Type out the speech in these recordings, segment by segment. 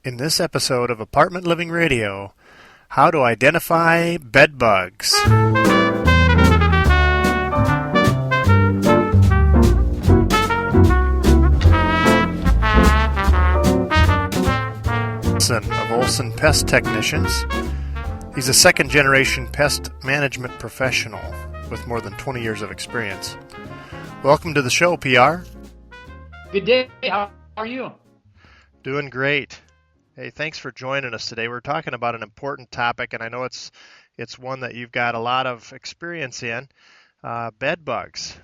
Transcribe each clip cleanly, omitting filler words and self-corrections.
In this episode of Apartment Living Radio, how to identify bed bugs. Olson of Olson Pest Technicians. He's a second-generation pest management professional with more than 20 years of experience. Welcome to the show, PR. Good day. How are you? Doing great. Hey, thanks for joining us today. We're talking about an important topic, and I know it's one that you've got a lot of experience in, bed bugs.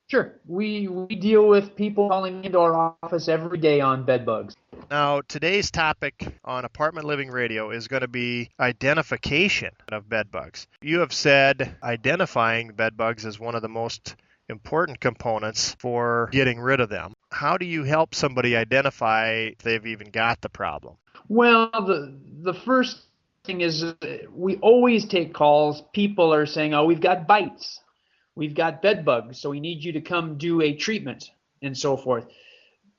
Sure. We deal with people calling into our office every day on bed bugs. Now, today's topic on Apartment Living Radio is going to be identification of bed bugs. You have said identifying bed bugs is one of the most important components for getting rid of them. How do you help somebody identify if they've even got the problem? Well, the first thing is we always take calls. People are saying, oh, we've got bites. We've got bed bugs, so we need you to come do a treatment and so forth.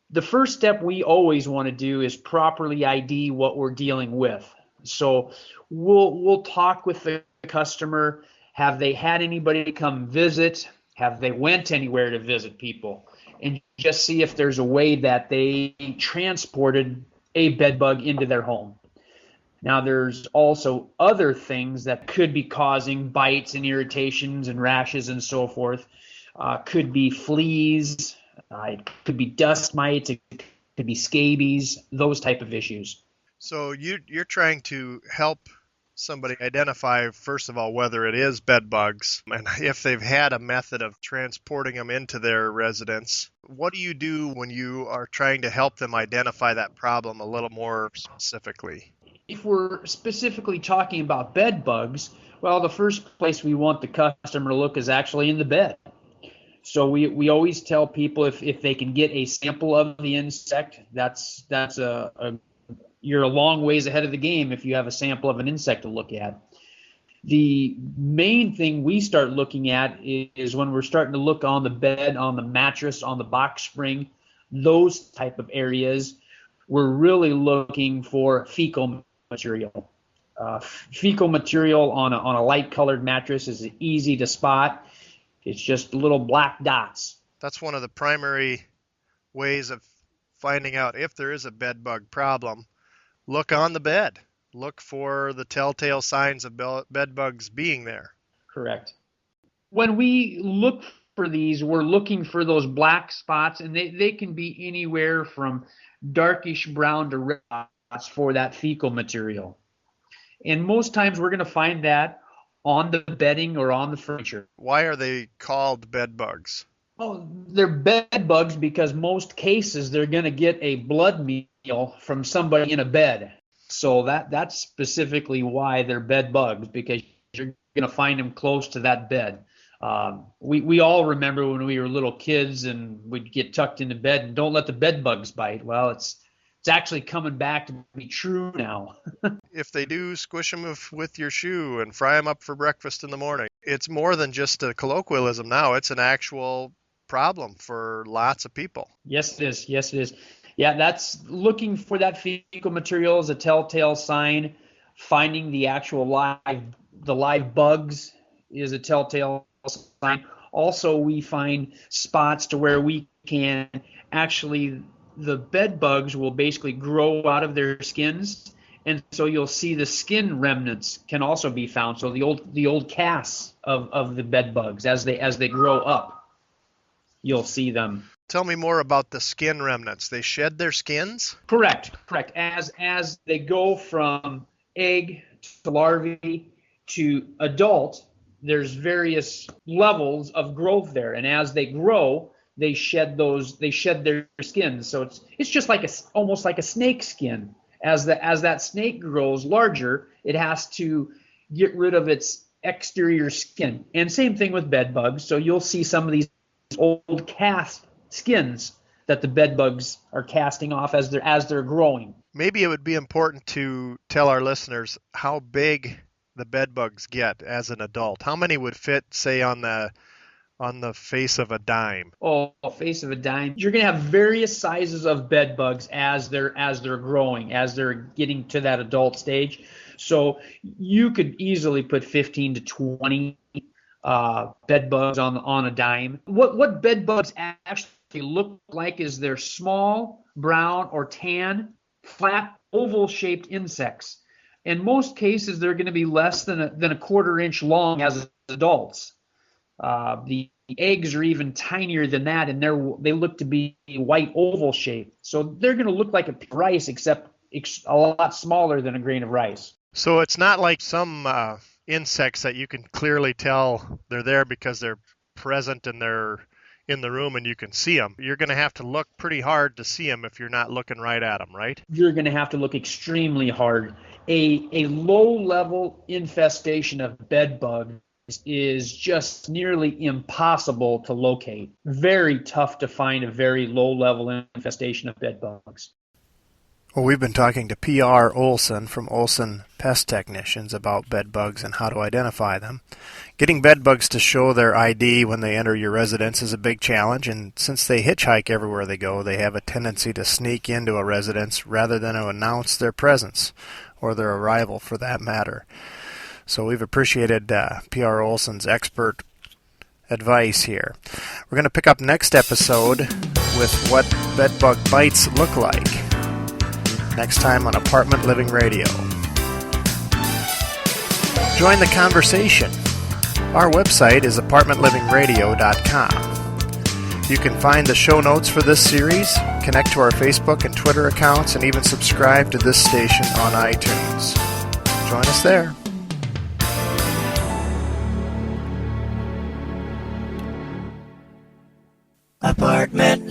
The first step we always want to do is properly ID what we're dealing with. So we'll talk with the customer. Have they had anybody come visit? Have they went anywhere to visit people? And just see if there's a way that they transported a bed bug into their home. Now, there's also other things that could be causing bites and irritations and rashes and so forth. Could be fleas, it could be dust mites, it could be scabies, those type of issues. So you're trying to help somebody identify, first of all, whether it is bed bugs and if they've had a method of transporting them into their residence. What do you do when you are trying to help them identify that problem a little more specifically? If we're specifically talking about bed bugs, well, the first place we want the customer to look is actually in the bed. So we always tell people if they can get a sample of the insect, that's you're a long ways ahead of the game if you have a sample of an insect to look at. The main thing we start looking at is when we're starting to look on the bed, on the mattress, on the box spring, those type of areas, we're really looking for fecal material. Fecal material on a light-colored mattress is easy to spot. It's just little black dots. That's one of the primary ways of finding out if there is a bed bug problem. Look on the bed. Look for the telltale signs of bed bugs being there. Correct. When we look for these, we're looking for those black spots, and they can be anywhere from darkish brown to red spots for that fecal material. And most times we're going to find that on the bedding or on the furniture. Why are they called bed bugs? Oh, they're bed bugs because most cases they're going to get a blood meal from somebody in a bed. So that's specifically why they're bed bugs, because you're going to find them close to that bed. We all remember when we were little kids and we'd get tucked into bed and don't let the bed bugs bite. Well, it's actually coming back to be true now. If they do squish them with your shoe and fry them up for breakfast in the morning, it's more than just a colloquialism now. It's an actual problem for lots of people. Yes, it is. Yes, it is. Yeah, that's looking for that fecal material is a telltale sign. Finding the actual live bugs is a telltale sign. Also, we find spots to where we can actually, the bed bugs will basically grow out of their skins, and so you'll see the skin remnants can also be found. So the old casts of the bed bugs as they grow up, you'll see them. Tell me more about the skin remnants. They shed their skins? Correct. As they go from egg to larvae to adult, there's various levels of growth there, and as they grow, they shed their skins. So it's just like almost like a snake skin. As that snake grows larger, it has to get rid of its exterior skin. And same thing with bed bugs. So you'll see some of these old cast skins that the bed bugs are casting off as they're growing. Maybe it would be important to tell our listeners how big the bed bugs get as an adult. How many would fit, say, on the on the face of a dime? Oh, face of a dime. You're going to have various sizes of bed bugs as they're growing, as they're getting to that adult stage. So you could easily put 15 to 20 bed bugs on a dime. What bed bugs actually look like is they're small, brown or tan, flat, oval-shaped insects. In most cases, they're going to be less than a quarter-inch long as adults. The eggs are even tinier than that, and they look to be white oval shaped. So they're going to look like a rice, except a lot smaller than a grain of rice. So it's not like some insects that you can clearly tell they're there because they're present and they're in the room and you can see them. You're going to have to look pretty hard to see them if you're not looking right at them, right? You're going to have to look extremely hard. A low-level infestation of bed bugs is just nearly impossible to locate. Very tough to find a very low-level infestation of bed bugs. Well, we've been talking to P.R. Olson from Olson Pest Technicians about bed bugs and how to identify them. Getting bed bugs to show their ID when they enter your residence is a big challenge, and since they hitchhike everywhere they go, they have a tendency to sneak into a residence rather than to announce their presence, or their arrival for that matter. So we've appreciated P.R. Olson's expert advice here. We're going to pick up next episode with what bed bug bites look like. Next time on Apartment Living Radio. Join the conversation. Our website is apartmentlivingradio.com. You can find the show notes for this series, connect to our Facebook and Twitter accounts, and even subscribe to this station on iTunes. Join us there. Apartment